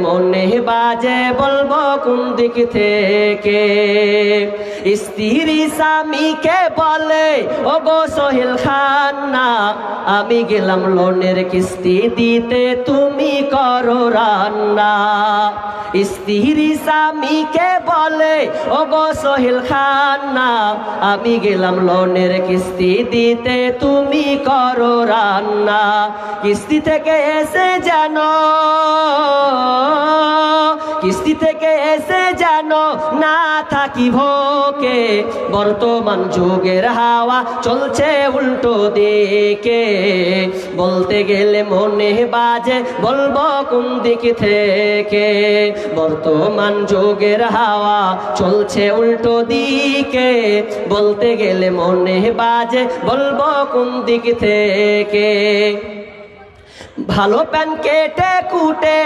মনে বাজে বলবো কোন দিক থেকে। স্ত্রী স্বামীকে বলে ওগো সোহেল খান না, আমি গেলাম লোনের কিস্তি দিতে তুমি করো রান্না। স্ত্রী স্বামীকে বলে ওগো সোহেল খান না, আমি গেলাম লোনের কিস্তি দিতে তুমি করো রান্না। কিস্তি থেকে এসে জানো, কিস্তি থেকে এসে জানো না থাকি ভোকে। বর্তমান যুগের হাওয়া চলছে উল্টো দিকে, বলতে গেলে মনে বাজে বলবো কোন দিক থেকে। বর্তমান যুগের হাওয়া চলছে উল্টো দিকে, বলতে গেলে মনে বাজে বলবো কোন দিক থেকে। ভালো প্যান কেটে কুটে